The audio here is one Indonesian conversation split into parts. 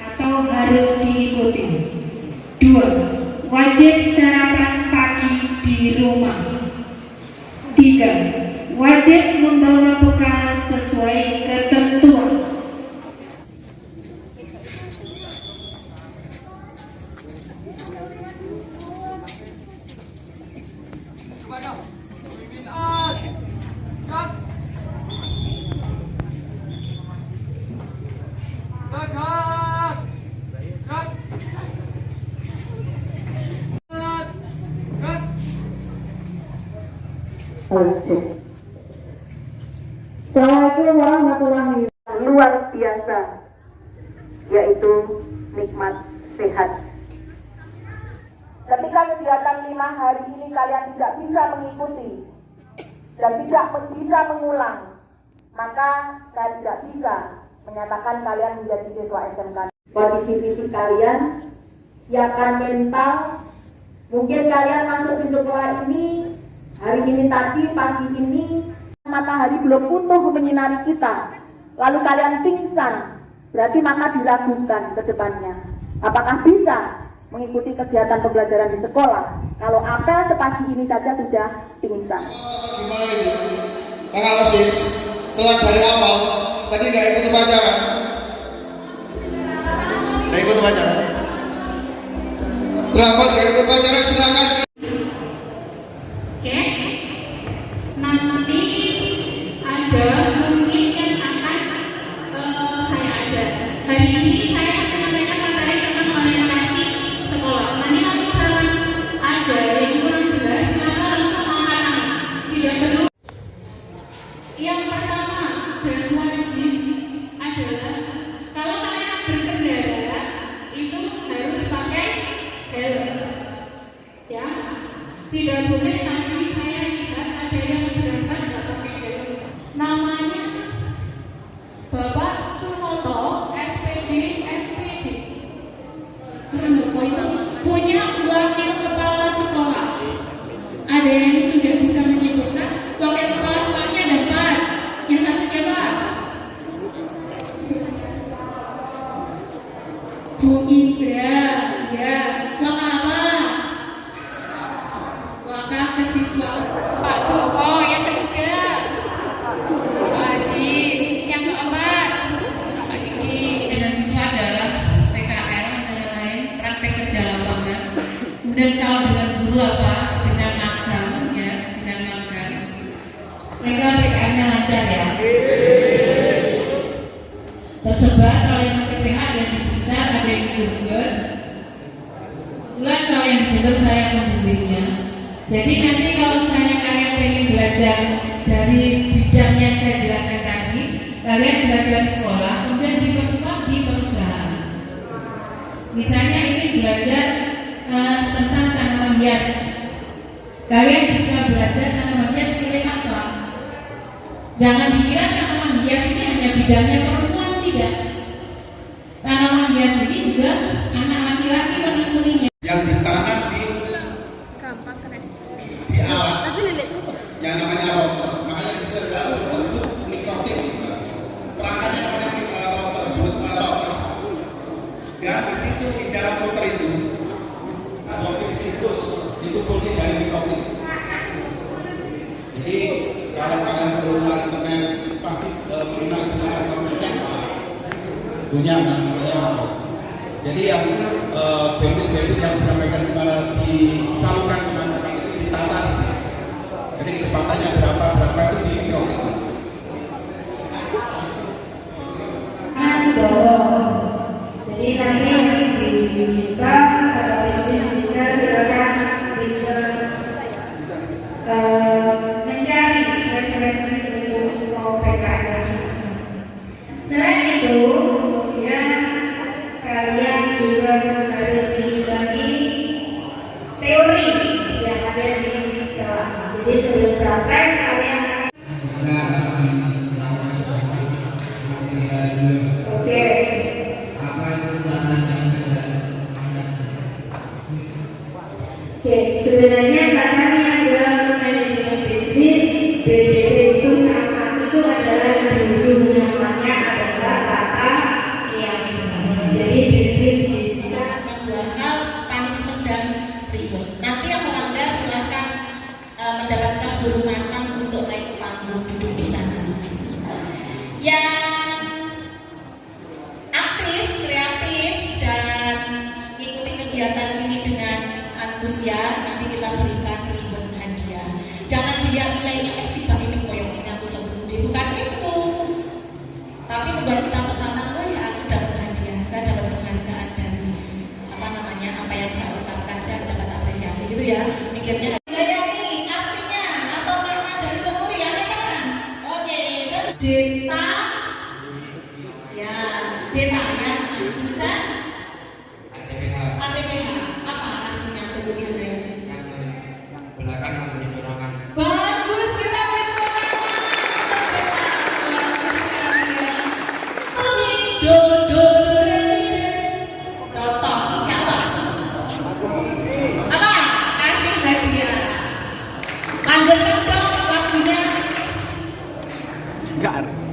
atau harus diikuti. 2. Wajib sarapan pagi di rumah. 3. Wajib membawa bekal sesuai ketentuan. Assalamualaikum warahmatullahi wabarakatuh. Luar biasa, yaitu nikmat sehat. Ketika kegiatan 5 hari ini kalian tidak bisa mengikuti dan tidak bisa mengulang, maka saya tidak bisa menyatakan kalian menjadi siswa SMK. Kondisi fisik kalian, siapkan mental. Mungkin kalian masuk di sekolah ini hari ini tadi, pagi ini, matahari belum utuh menyinari kita, lalu kalian pingsan, berarti maka diragukan ke depannya. Apakah bisa mengikuti kegiatan pembelajaran di sekolah kalau apel sepagi ini saja sudah pingsan? Gimana ini? Kakak OSIS, telat dari awal, tadi nggak ikut upacara? Nggak ikut upacara? Terlambat nggak ikut upacara, silakan. Oke, nanti ada mungkin yang akan saya ajar. Hari ini saya akan menyampaikan materi tentang orientasi sekolah. Nanti kalau misalnya ada yang kurang jelas, silakan langsung angkat tangan. Tidak perlu. Yang pertama dan wajib adalah kalau kalian berkendara itu harus pakai helm, ya. Tidak boleh tadi saya lihat ada yang berangkat nggak pakai helm. Namanya Bapak Sunoto, SPD MPD. Untuk itu punya wakil kepala sekolah. Ada yang sudah bisa menyebutkan wakil kepala sekolahnya ada 4. Yang satu siapa? Bu Indra, ya. Wakil apa? Wakil kesiswa Pak Joko. Yang ketiga Pak Aziz. Yang keempat Pak Didi. Dengan siswa adalah PKL dan lain praktek kerja lapangan. Kemudian kalau dengan guru apa? Dengan magang, ya, dengan magang. Mereka PKL-nya lancar ya. Tersebar kalau yang PPH ada di Blitar, ada di Jember. Kebetulan kalau yang di Jember saya membimbingnya. Jadi nanti kalau misalnya kalian pengen belajar dari bidang yang saya jelaskan tadi, kalian belajar di sekolah, kemudian diperkuat di perusahaan. Misalnya ini belajar tentang tanaman hias. Kalian bisa belajar tanaman hias pilih apa? Jangan dikira tanaman hias ini hanya bidangnya perempuan, tidak. Tanaman hias ini juga anak laki-laki menekuninya. Yang ditanam di alat yang namanya router, makanya bisa berbentuk mikrotip. Perangkatnya namanya router. Dan di situ di dalam router itu atau di situs itu voltage dari mikrotip. Jadi kalau kalian berusaha internet pasti punya istilah atau punya namanya. Jadi yang bandit yang disampaikan disalurkan ke masyarakat itu ditata di sini. Jadi kecepatannya berapa itu di mikrotip. Jadi nanti di digital atau bisnis digital silakan bisa mencari referensi untuk mau PKL. Selain itu, kemudian kalian juga harus dibagi teori yang ada di kelas. Jadi sebelum praktek kalian dulu namanya adalah kata yang jadi bisnis kita akan dua hal, punishment dan reward. Nanti yang melanggar silahkan mendapatkan hormatan untuk naik ke panggung duduk di sana. Yang aktif, kreatif dan ikuti kegiatan ini dengan antusias, nanti kita berikan ribbon hadiah. Jangan dilihat nilainya, tiba ini koyong ini aku sendiri, bukan itu. Tapi membuat kita tertantang, oh ya aku dapat hadiah, saya dapat penghargaan dari apa yang saya ucapkan, saya dapat apresiasi gitu ya. Mikirnya layani artinya atau makna dari temuri ya kan? Oke, deta ya, deta ya, jurusan ATPH. Apa artinya temuri ya? Belakang memberi dorongan. Bagus, kita beri tepuk tangan. Do do re mi re. Contoh, ya apa? Apa? Kasih hadiah. Lanjutkan dong lagunya.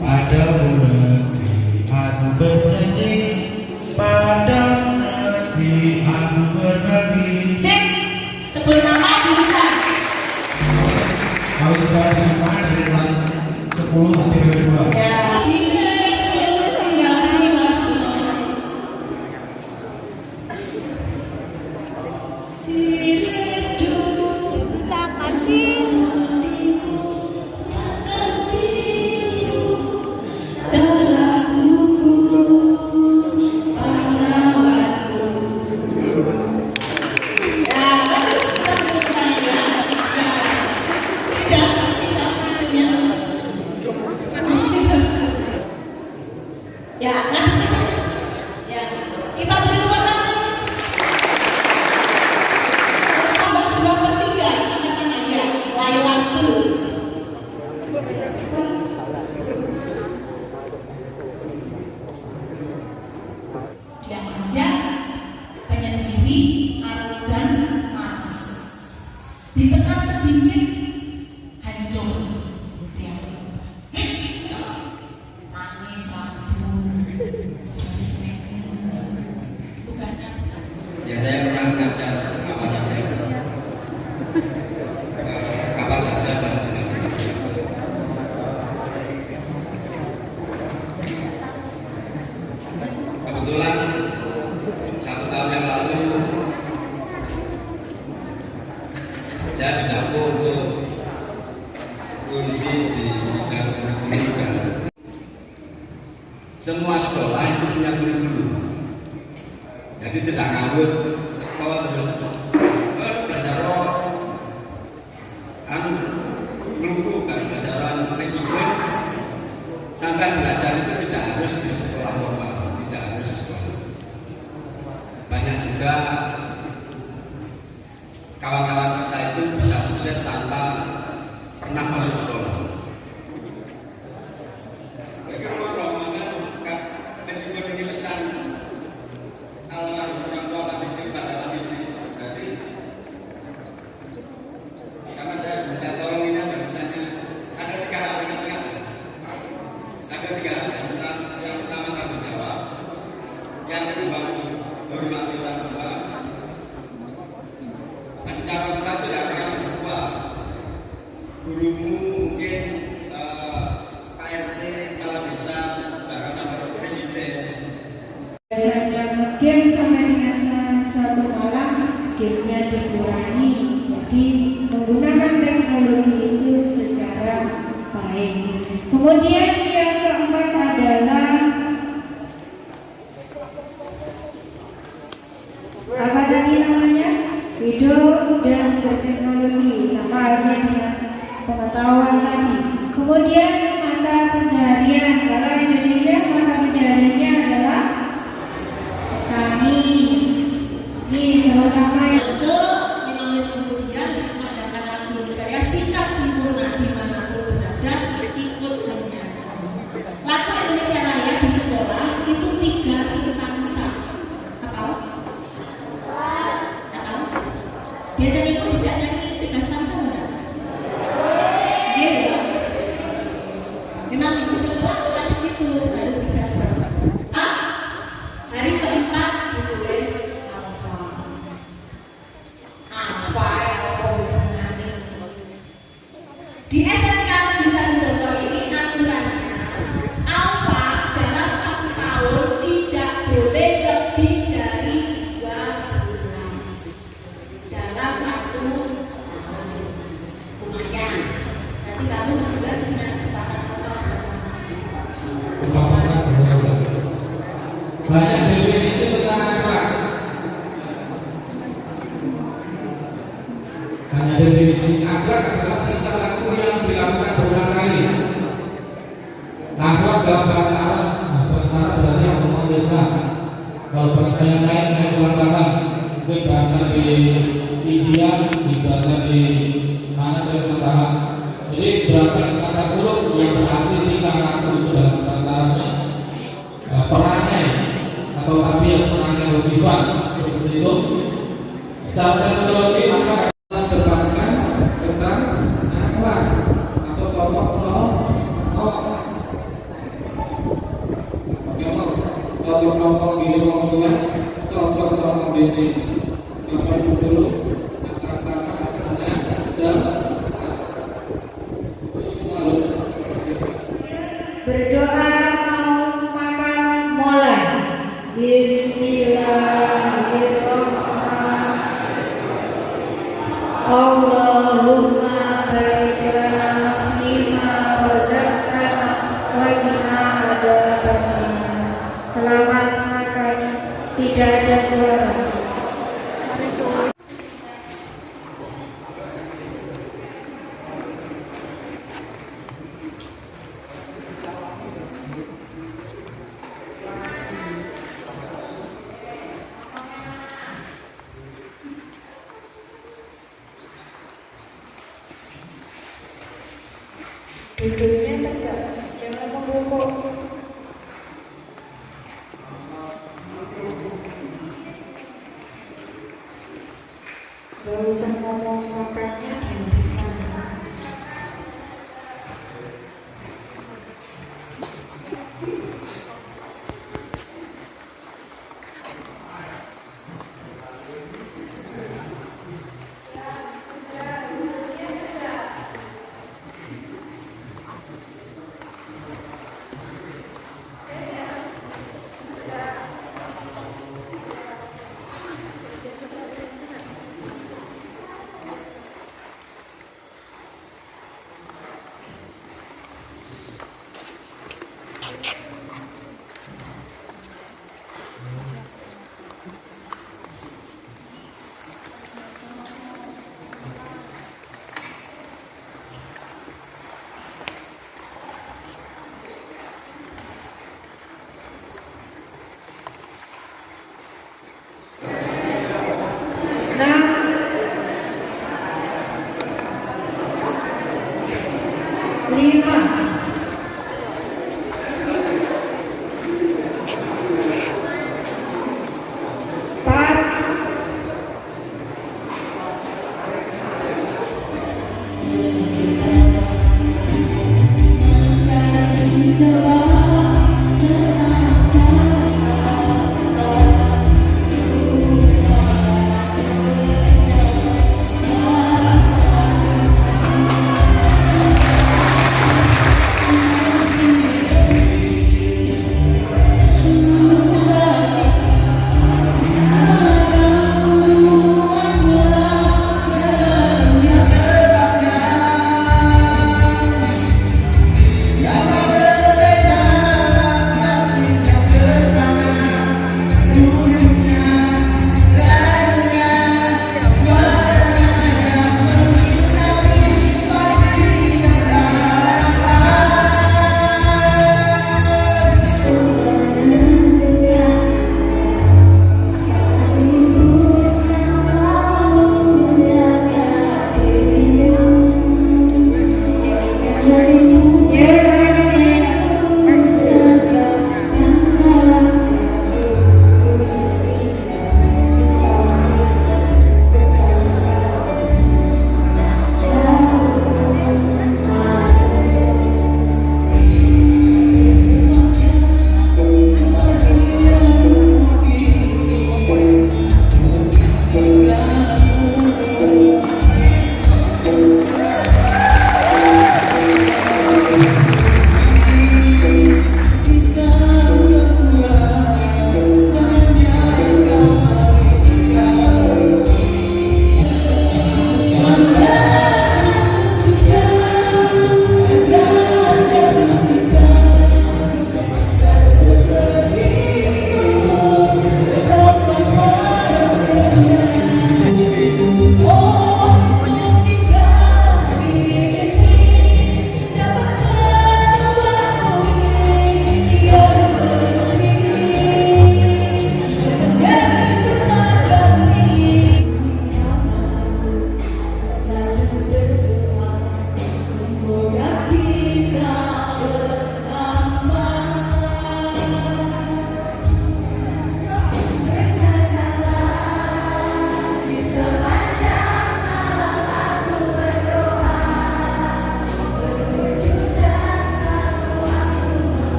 Padamu negeri aku berjanji, padamu negeri aku berbagi. Sip, sebut nama jurusan. Kau sudah disemangat dari kelas 10 ATPH 2. Ya. Ya, ngadep ke sana. Ya, kita beri tepuk tangan. Tambah 2/3 angkatannya ya, lawan dulu. Dia manja, penyendiri, arogan, malas. Ditekan sedikit, hancur. Dia nangis waktu tugasnya Ya saya pernah mengajar apa saja, kapal saja dan apa saja. Kebetulan 1 tahun yang lalu saya didapuk untuk kursi di bidang pendidikan. Semua sekolah itu punya kurikulum, jadi tidak ngawur bahwa terus belajar melumpuhkan pelajaran meskipun sampai belajar itu tidak harus di sekolah formal, tidak harus di sekolah. Banyak juga kawan-kawan kita itu bisa sukses tanpa pernah masuk sekolah. Bagi orang-orang kan meskipun ini pesan almarhum orang tua tak didik pada tak didik, berarti karena saya minta tolong ini ada misalnya ada 3 hal ingat-ingat, ada 3 hal. Yang pertama tanggung jawab, yang kedua hormati orang tua. Masih cara kita itu ya yang kedua, gurumu mungkin Pak RT, kepala desa, bahkan sampai presiden. Biasanya game sampai dengan satu malam gamenya dikurangi, jadi menggunakan teknologi itu secara baik. Kemudian yang keempat adalah apa tadi namanya, hidup dan berteknologi, sama halnya dengan pengetahuan tadi. Kemudian mata pencaharian, kalau Indonesia mata pencahariannya adalah petani. Ini terutama yang masuk 5 menit kemudian dikumandangkan lagu saya sikap sempurna dimanapun berada ikut menyanyi. Lagu Indonesia Raya di sekolah itu 3 simpansa. Apa? Biasanya itu tidak nyanyi 3 simpansa enggak? Iya ya. Memang di sekolah ada bahasa Arab berarti yang ngomong desa. Kalau bahasa yang lain saya kurang paham. Mungkin bahasa di India, di bahasa di mana saya kurang paham. Jadi berasal kata huruf yang berarti tingkah laku itu dalam bahasa Arabnya perangai atau tabiat perangai bersifat seperti itu. Secara terminologi maka terdepankan tentang akhlak atau tokoh gini orang tua, tokoh gini apa itu dulu kata-kata dan Berdoa mau makan mulai. Bismillahirrahmanirrahim. Allahumma barik lana fima razaqtana wa qina adzabannar. Selamat makan, tidak ada suara. Duduknya tegak, jangan membungkuk. Gak usah ngomong makannya dihabiskan. Yang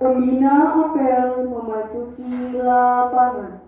Pembina apel memasuki lapangan.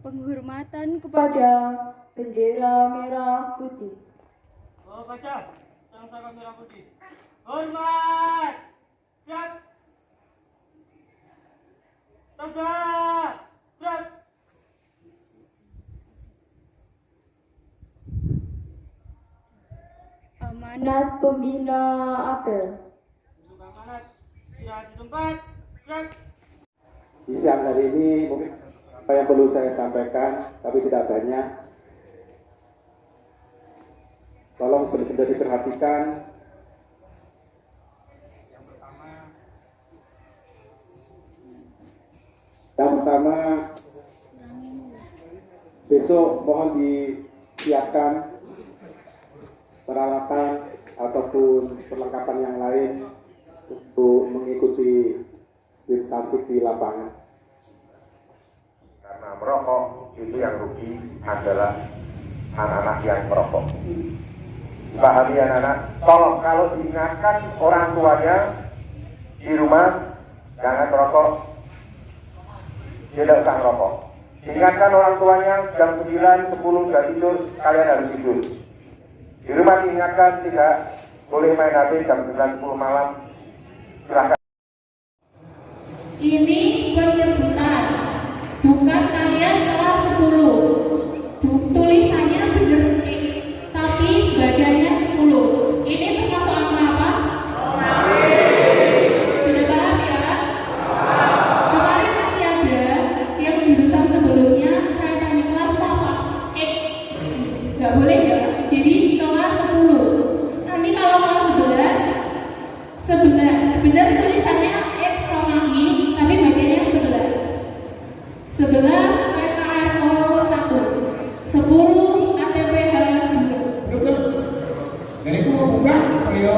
Penghormatan kepada bendera merah putih. Oh kaca, sang-sang merah putih. Hormat. Gerak. Tegak. Gerak. Amanat pembina apel. Untuk amanat, istirahat di tempat. Gerak. Di siang hari ini mungkin apa yang perlu saya sampaikan, tapi tidak banyak. Tolong benar-benar diperhatikan. Yang pertama, besok mohon disiapkan peralatan ataupun perlengkapan yang lain untuk mengikuti tasik di lapangan. Karena merokok itu yang rugi adalah anak-anak yang merokok. Pahami anak-anak, tolong kalau diingatkan orang tuanya di rumah jangan merokok, tidak usah merokok. Diingatkan orang tuanya jam 9, 10 sudah tidur, kalian harus tidur. Di rumah diingatkan tidak boleh main HP jam 9, 10 malam. Silahkan. Ini penyebutan, bukan kalian kelas 10. Tulisannya bener nih, tapi bacanya 10. Ini termasuk apa? Sudah paham ya? Kemarin masih ada yang jurusan sebelumnya saya tanya kelas apa? Nggak boleh ya? Jadi kelas 10. Nanti kalau kelas 11 benar tulisannya X sama I, tapi bacanya 11. 11 PKRO 1, 10 ATPH 2. Dan itu mau buka, ayo,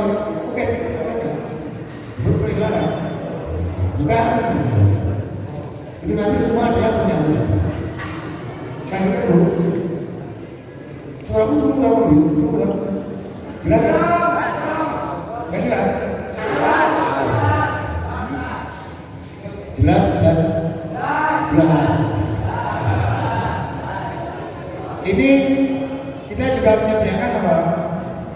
oke, buka, itu nanti semua adalah punya wujud. Kasih Bu, suaraku dulu tahu Bu, jelas ya? Nggak jelas? Jelas dan jelas. Ini kita juga menyediakan apa?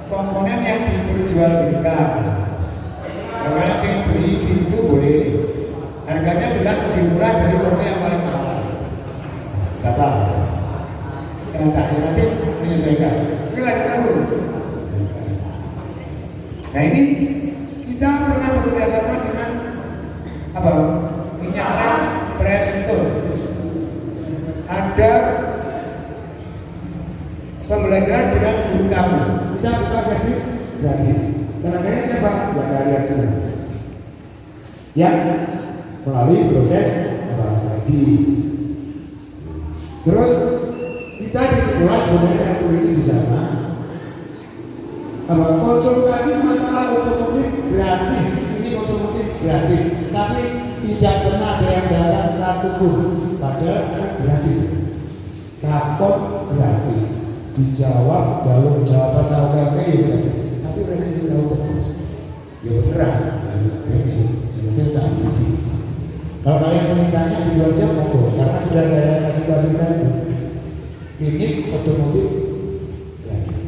Komponen yang diperjualbelikan. Kalau yang ingin beli di situ boleh. Harganya jelas lebih murah dari toko yang paling mahal. Berapa? Yang tadi nanti menyesuaikan. Oke, lanjutkan dulu. Nah ini kita pernah bekerjasama dengan apa? Minyak rem Preston. Ada pembelajaran dengan guru kamu. Kita buka servis gratis. Tenaganya siapa? Ya kalian semua. Yang melalui proses seleksi. Terus kita di sekolah sebenarnya saya tulis di sana. Konsultasi masalah otomotif gratis. Ini otomotif gratis. Tapi tidak pernah ada yang datang satupun. Padahal gratis. Kapot gratis. Dijawab jalur jawaban tahu ya gratis. Tapi mereka sudah tahu. Ya beneran. Sebenarnya saat ini. Kalau kalian ingin tanya di 2 jam monggo, karena sudah saya kasih tahu tadi. Ini otomotif gratis.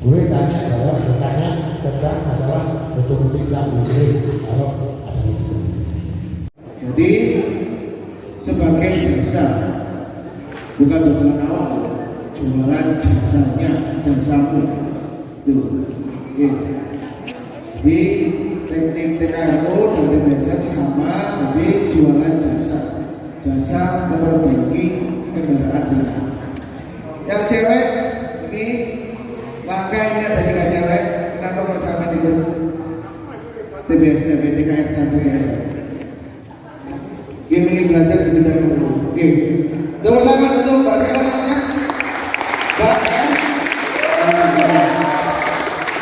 Boleh tanya jawab, bertanya tentang masalah otomotif sambil kalau ada motivasi. Jadi sebagai jasa, bukan tujuan awal, jualan jasanya, jasamu. Tuh, gitu. Di teknik TKRO dan TBSM sama, tapi jualan jasa memperbaiki kendaraan pribadi. Yang cewek ini makanya ada 3 cewek, kenapa kok sampai di TBSM, TKR dan TBSM? yang ingin belajar di bidang ekonomi. Oke, tepuk tangan untuk Mbak siapa namanya? Mbak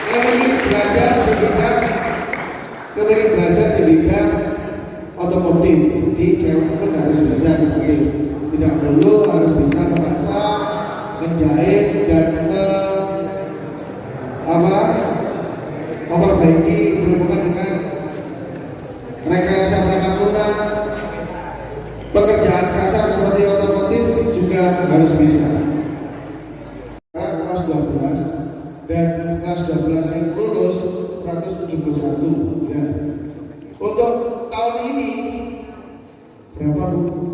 yang ingin belajar di bidang otomotif. Jadi cewek pun harus bisa seperti tidak perlu harus bisa memasak, menjahit dan memperbaiki berhubungan dengan rekayasa tuna, pekerjaan kasar seperti otomotif juga harus bisa. Kelas 12 dan kelas 12 yang lulus 171 ya. Untuk tahun ini berapa Bu?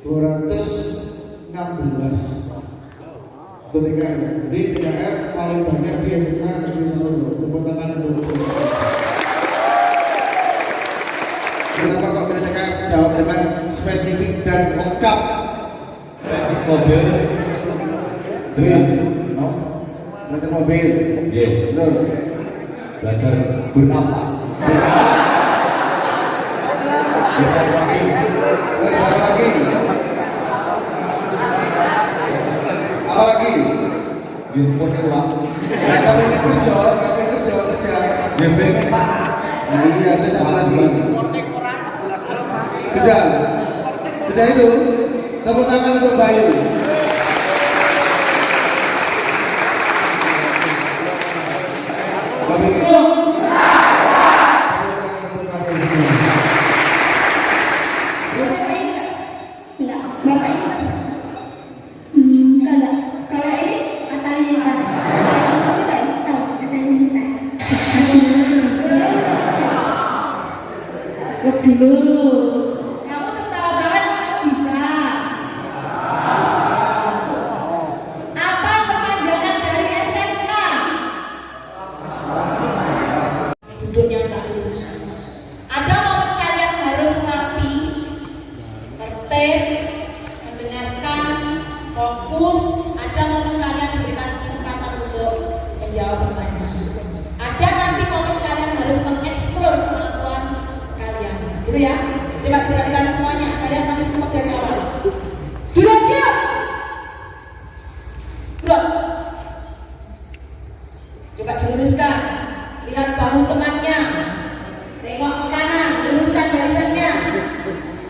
216 untuk TKR. Jadi TKR paling banyak di SMA Negeri 1. Tepuk tangan untuk kenapa kok pilih TKR? Jawab dengan spesifik dan lengkap. Mobil. Belajar mobil. Terus belajar bernama. Satu lagi. Apa lagi? Jemput uang. Nah, tapi ini kerja. Jemput Pak. Nah, iya, terus apa lagi? Sudah itu. Tepuk tangan untuk Bayu. Kamu tertawa-tawa kamu bisa. Apa kepanjangan dari SMK? Duduknya nggak lurus. Ada momen kalian harus rapi, tertib, mendengarkan, fokus. Ada momen kalian diberikan kesempatan untuk menjawab pertanyaan. Ada nanti momen kalian harus mengeksplor kemampuan kalian. Gitu ya. Coba perhatikan semuanya. Saya masih mau dari awal. Sudah siap? Sudah. Coba diluruskan. Lihat bahu temannya. Tengok ke kanan. Luruskan barisannya.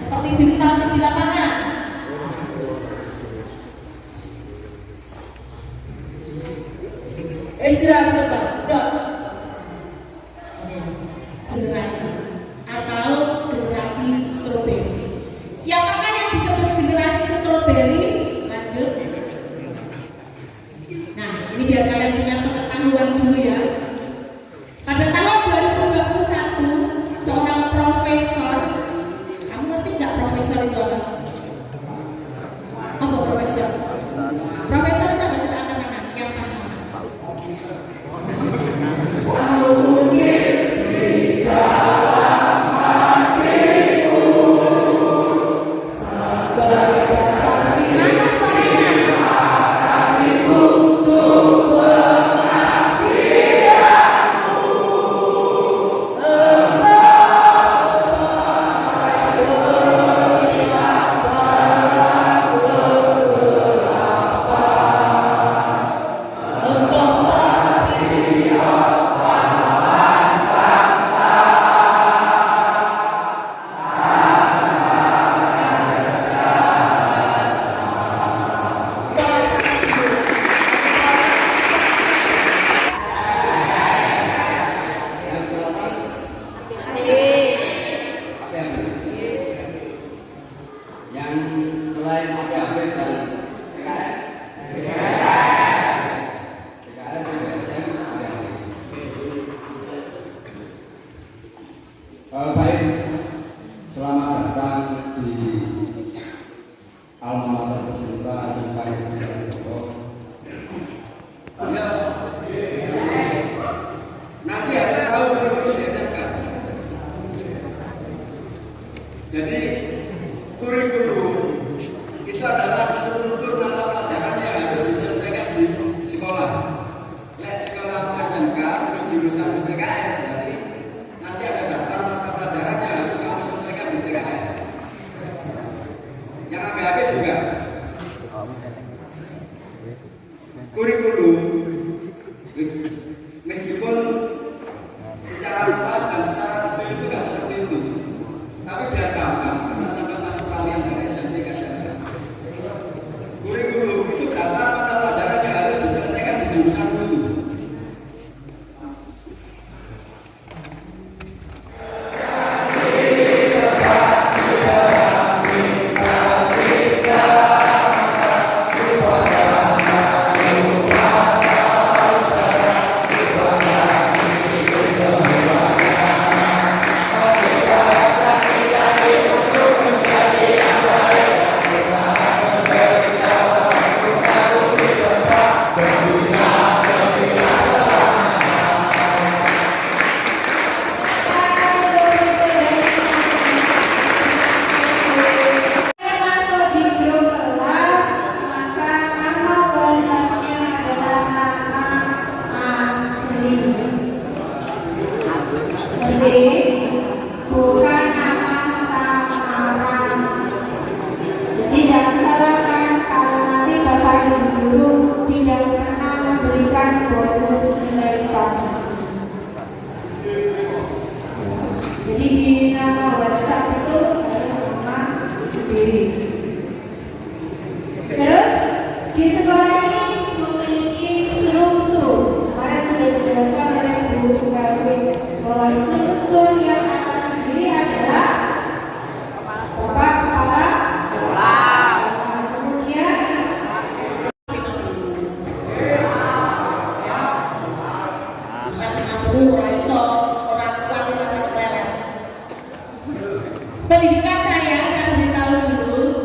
Seperti bintang di lapangan. Istirahat betul. Generasi atau generasi stroberi. Siapakah yang disebut generasi stroberi? Lanjut. Nah, ini biar kalian punya pengetahuan dulu ya. Pada tahun 2021, seorang profesor, kamu ngerti nggak profesor itu apa? Apa profesor? Profesor itu apa? Coba angkat tangan yang paham. Jadi kurikulum itu adalah struktur mata pelajaran yang harus diselesaikan di sekolah. Lek sekolah SMK terus jurusan PKN, jadi nanti ada daftar mata pelajaran yang bukan nama samaran. Jadi jangan salahkan kalau nanti Bapak Ibu guru tidak pernah memberikan bonus nilai tambah. Jadi di nama WhatsApp itu harus nama sendiri. Terus di sekolah ini memiliki struktur. Kemarin sudah dijelaskan oleh Bu Gawin bahwa struktur yang atas sendiri adalah Bapak Kepala Sekolah. Kemudian pendidikan saya beritahu dulu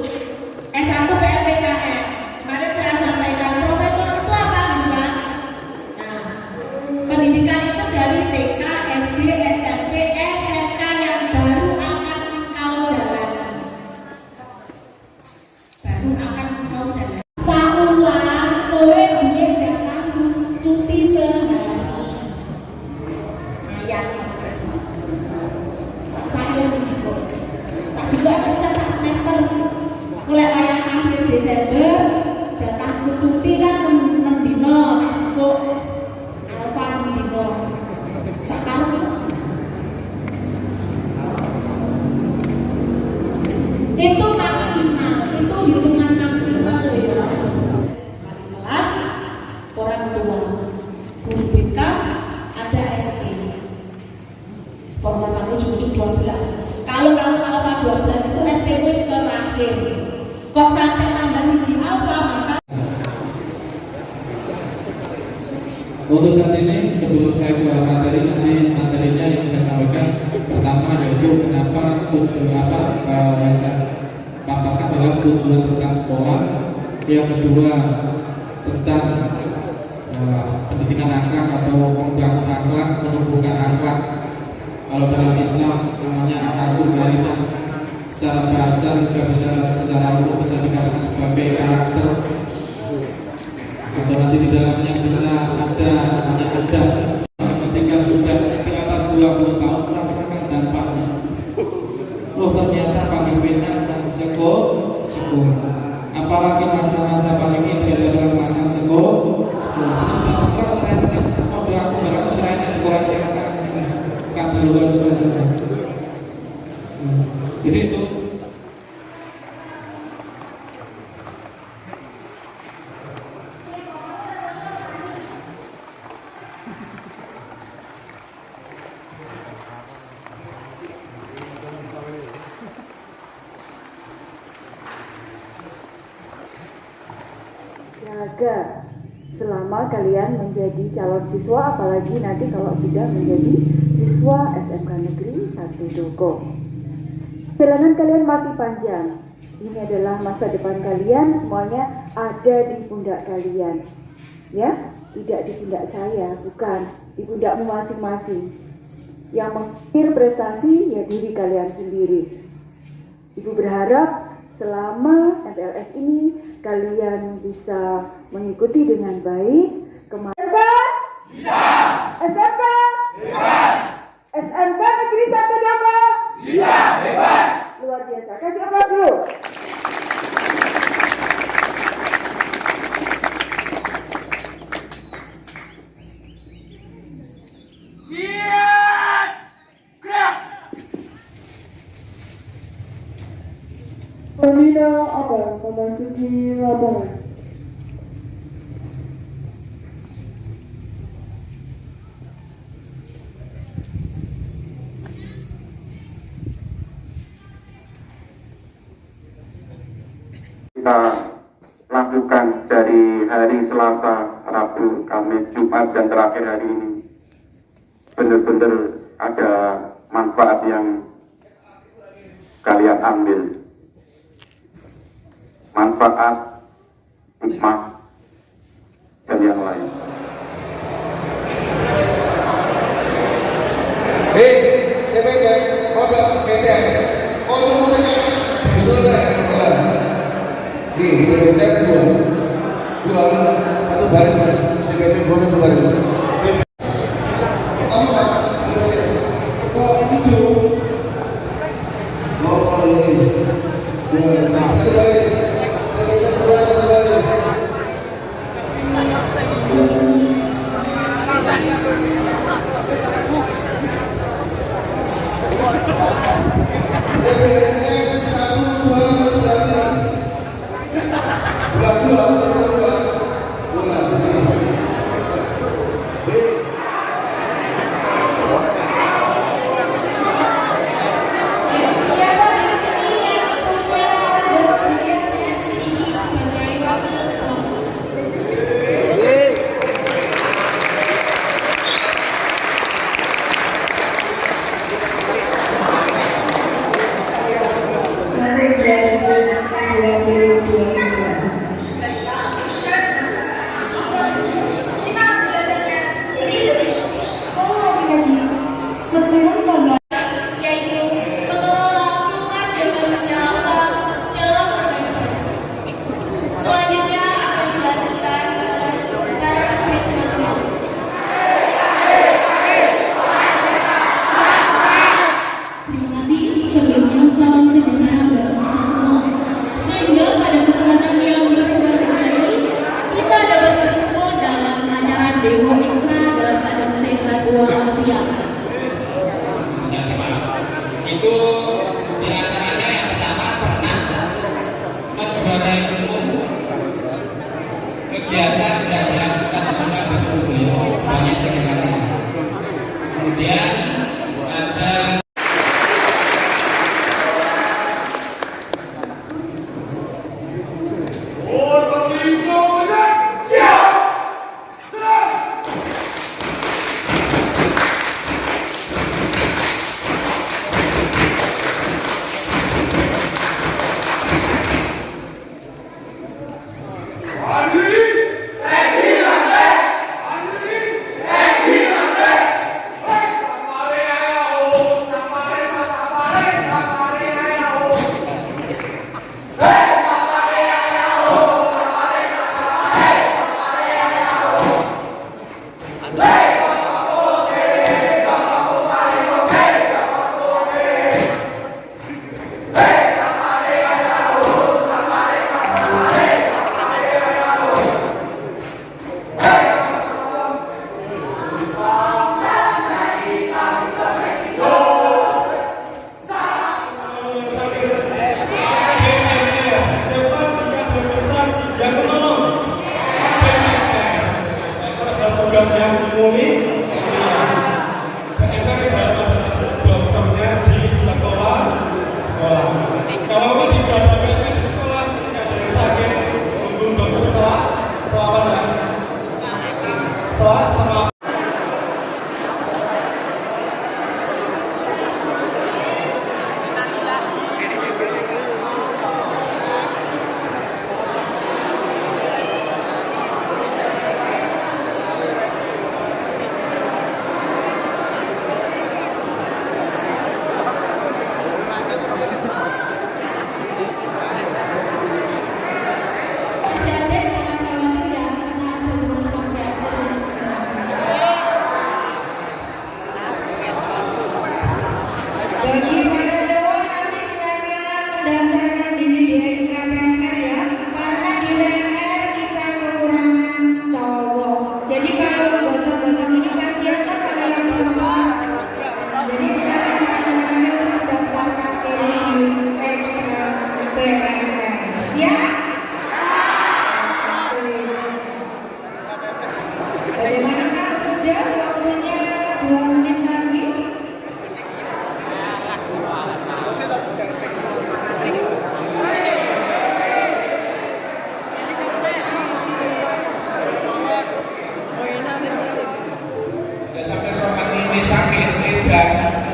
S1 PMPKM. Kemarin saya sampaikan profesor itu apa gitu kan. Nah, pendidikan itu dari TK, SD, SMP, SMK yang baru akan engkau jalani. Baru akan engkau jalani. Saulan kowe duwe jatah cuti sehari. Ayat. Saya menjemput. Tak juga bisa tak semester. Mulai ayat akhir Desember jatah cuti kan 6 dino tak cukup alfa 6 dino sekarang itu maksimal, itu hitungan maksimal ya. Wali kelas, orang tua, guru BK, ada SP Formula 1 cukup 12. Kalau kamu alfa 12 itu SP itu terakhir. Kok sampai tambah siji alfa maka untuk saat ini sebelum saya ke materi, nanti materinya yang saya sampaikan pertama yaitu kenapa tujuan apa yang saya paparkan adalah tujuan tentang sekolah, yang kedua tentang pendidikan akhlak atau membangun akhlak, menumbuhkan akhlak. Kalau dalam Islam namanya akhlakul karimah, secara bahasa juga bisa secara umum bisa dikatakan sebagai karakter, atau nanti di dalamnya bisa ada namanya adab. Ketika sudah di atas 20 tahun merasakan dampaknya, oh ternyata pakai pena dan sekolah, apalagi masa-masa paling ini adalah masa sekolah. Terus sekolah saya mau aku barang saya sekolah saya kan duluan saja. Jadi itu jaga selama kalian menjadi calon siswa, apalagi nanti kalau sudah menjadi siswa SMK Negeri 1 Dogo. Perjalanan kalian masih panjang. Ini adalah masa depan kalian, semuanya ada di pundak kalian. Ya, tidak di pundak saya, bukan di pundakmu masing-masing. Yang mengakhir prestasi ya diri kalian sendiri. Ibu berharap selama MPLS ini kalian bisa mengikuti dengan baik. SMK bisa, SMK hebat, SMK Negeri 1 Dogo bisa, hebat, luar biasa. Kasih aplaus dulu. Siap, gerak. Pembina apa memasuki lapangan. Kita lakukan dari hari Selasa, Rabu, Kamis, Jumat, dan terakhir hari ini benar-benar ada manfaat yang kalian ambil, manfaat, hikmah, dan yang lain. Hei, TPS, kode PSM, kode TPS, sudah. Di TPS dua, satu baris mas, TPS dua satu baris. Itu diantaranya yang pertama pernah menjuarai umum kegiatan belajar kita susunan berkumpul sebanyak 3 kali. Kemudian ada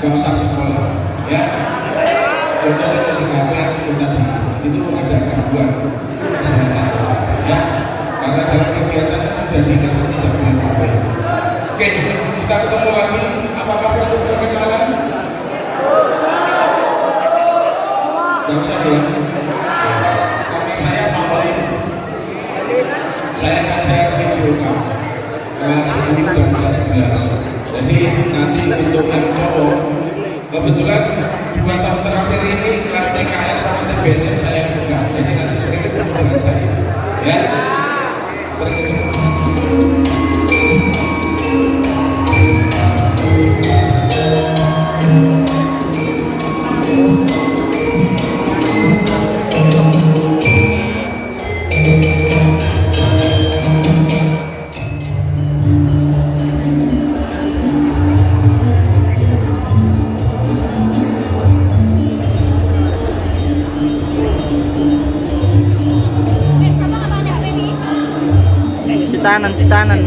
gak usah sekolah ya. Contohnya kesehatan itu tadi itu ada gangguan kesehatan ya, karena dalam kegiatannya sudah diingatkan tidak boleh pakai. Oke, kita ketemu lagi. Apakah perlu perkenalan? Gak usah ya. Karena saya Mawali, saya hijaukan kelas 10 dan kelas 11. Jadi nanti untuk yang cowok Kebetulan 2 tahun terakhir ini kelas TKS sama TBSM saya buka, jadi nanti sering ketemu dengan saya, ya, sering ketemu. Sitanan.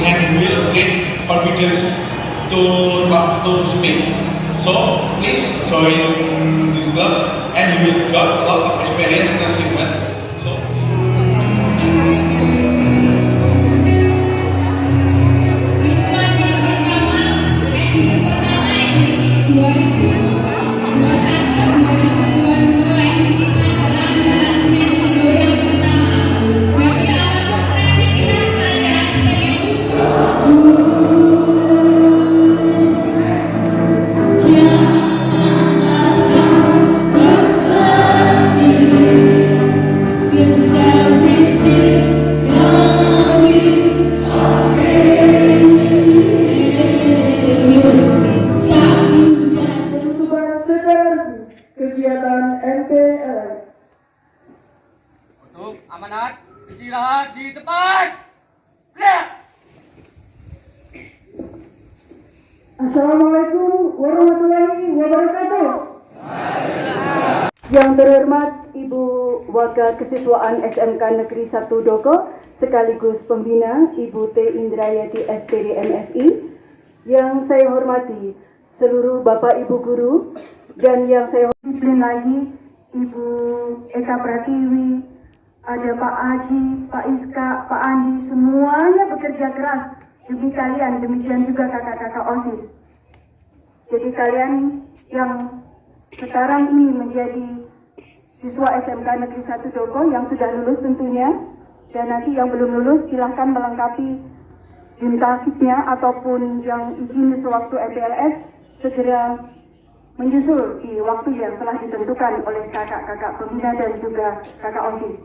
And will get confidence to speak. So please join this club and you will got a lot of experience and achievement. So kegiatan MPLS. Untuk amanat istirahat di tempat. Assalamualaikum warahmatullahi wabarakatuh. Yang terhormat Ibu Wakil Kesiswaan SMK Negeri 1 Doko sekaligus pembina Ibu T. Indrayati SPD MSI, yang saya hormati seluruh Bapak Ibu guru, dan yang saya hormati lagi Ibu Eka Pratiwi, ada Pak Aji, Pak Iska, Pak Andi, semuanya bekerja keras demi kalian, demikian juga kakak-kakak OSIS. Jadi kalian yang sekarang ini menjadi siswa SMK Negeri 1 Doko yang sudah lulus tentunya, Dan nanti yang belum lulus silahkan melengkapi juntasiknya ataupun yang izin sewaktu MPLS segera menyusul di waktu yang telah ditentukan oleh kakak-kakak pembina dan juga kakak OSIS.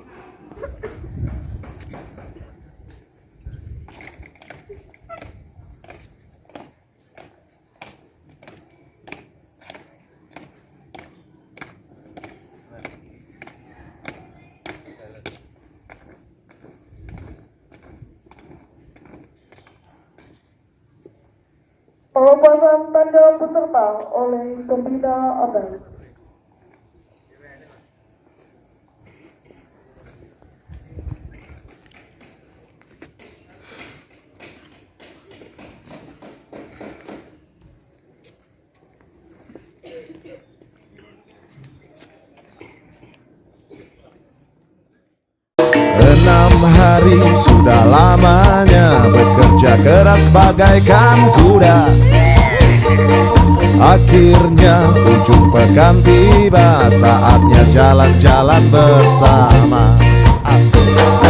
Pelepasan tanda peserta oleh pembina ABEL. Hari sudah lamanya bekerja keras bagaikan kuda. Akhirnya ujung pekan tiba, saatnya jalan-jalan bersama. Asik.